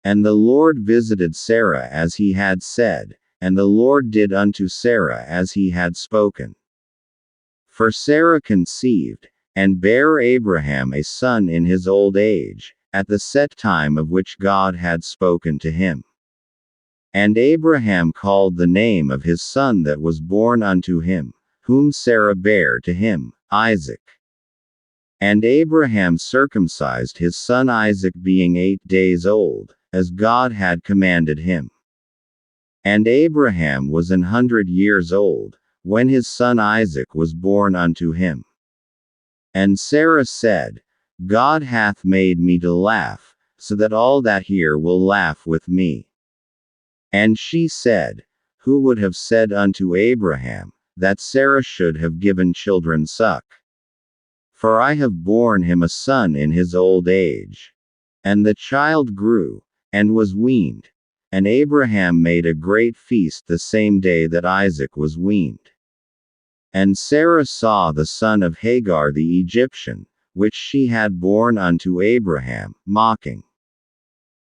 And the Lord visited Sarah as he had said, and the Lord did unto Sarah as he had spoken. For Sarah conceived, and bare Abraham a son in his old age, at the set time of which God had spoken to him. And Abraham called the name of his son that was born unto him, whom Sarah bare to him, Isaac. And Abraham circumcised his son Isaac being 8 days old, as God had commanded him. And Abraham was 100 years old, when his son Isaac was born unto him. And Sarah said, God hath made me to laugh, so that all that hear will laugh with me. And she said, Who would have said unto Abraham, that Sarah should have given children suck? For I have borne him a son in his old age. And the child grew, and was weaned. And Abraham made a great feast the same day that Isaac was weaned. And Sarah saw the son of Hagar the Egyptian, which she had borne unto Abraham, mocking.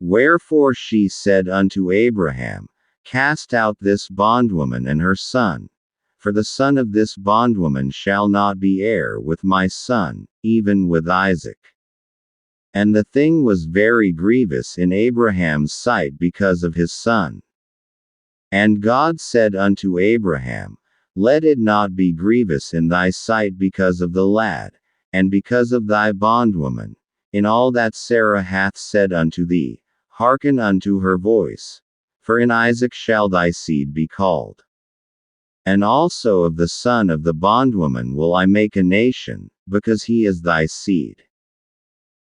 Wherefore she said unto Abraham, Cast out this bondwoman and her son, for the son of this bondwoman shall not be heir with my son, even with Isaac. And the thing was very grievous in Abraham's sight because of his son. And God said unto Abraham, Let it not be grievous in thy sight because of the lad, and because of thy bondwoman, in all that Sarah hath said unto thee, hearken unto her voice, for in Isaac shall thy seed be called. And also of the son of the bondwoman will I make a nation, because he is thy seed.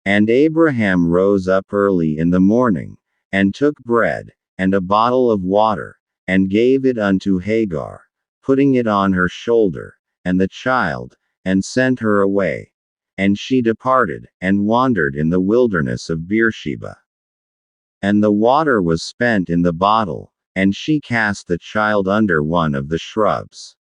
And Abraham rose up early in the morning, and took bread, and a bottle of water, and gave it unto Hagar, putting it on her shoulder, and the child, and sent her away. And she departed, and wandered in the wilderness of Beersheba. And the water was spent in the bottle, and she cast the child under one of the shrubs.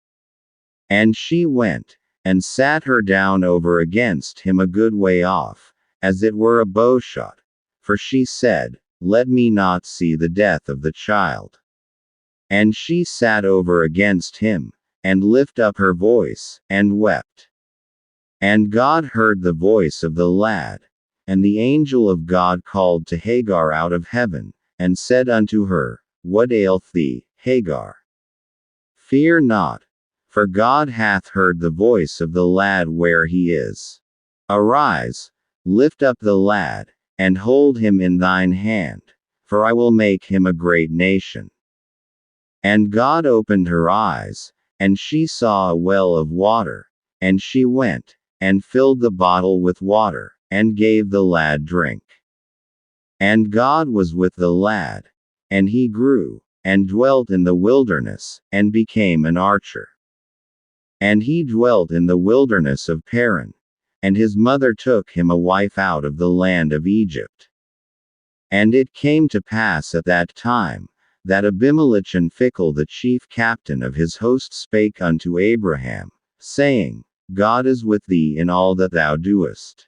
And she went, and sat her down over against him a good way off, as it were a bowshot, for she said, Let me not see the death of the child. And she sat over against him, and lift up her voice, and wept. And God heard the voice of the lad. And the angel of God called to Hagar out of heaven, and said unto her, What aileth thee, Hagar? Fear not, for God hath heard the voice of the lad where he is. Arise, lift up the lad, and hold him in thine hand, for I will make him a great nation. And God opened her eyes, and she saw a well of water, and she went, and filled the bottle with water, and gave the lad drink. And God was with the lad, and he grew, and dwelt in the wilderness, and became an archer. And he dwelt in the wilderness of Paran, and his mother took him a wife out of the land of Egypt. And it came to pass at that time, that Abimelech and Phicol the chief captain of his host spake unto Abraham, saying, God is with thee in all that thou doest.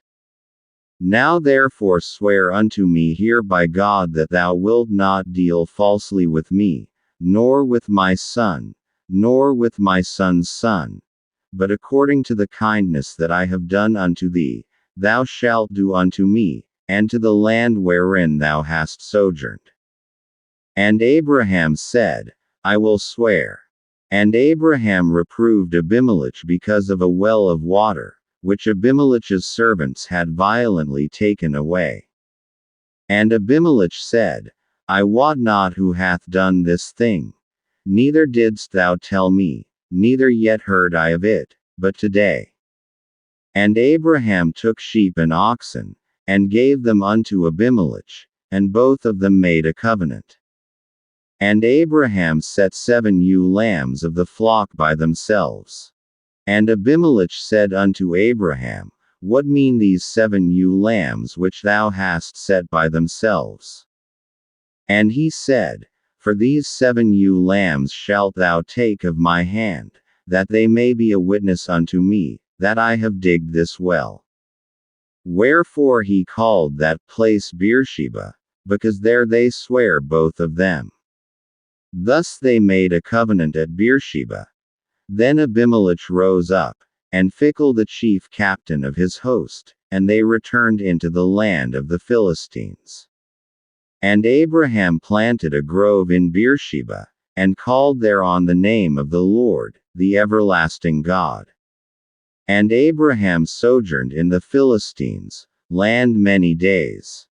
Now therefore swear unto me here by God that thou wilt not deal falsely with me, nor with my son, nor with my son's son, but according to the kindness that I have done unto thee, thou shalt do unto me, and to the land wherein thou hast sojourned. And Abraham said, I will swear. And Abraham reproved Abimelech because of a well of water, which Abimelech's servants had violently taken away. And Abimelech said, I wot not who hath done this thing. Neither didst thou tell me, neither yet heard I of it, but today. And Abraham took sheep and oxen, and gave them unto Abimelech, and both of them made a covenant. And Abraham set 7 ewe lambs of the flock by themselves. And Abimelech said unto Abraham, What mean these 7 ewe lambs which thou hast set by themselves? And he said, For these 7 ewe lambs shalt thou take of my hand, that they may be a witness unto me, that I have digged this well. Wherefore he called that place Beersheba, because there they sware both of them. Thus they made a covenant at Beersheba. Then Abimelech rose up, and Phicol the chief captain of his host, and they returned into the land of the Philistines. And Abraham planted a grove in Beersheba, and called thereon the name of the Lord, the everlasting God. And Abraham sojourned in the Philistines' land many days.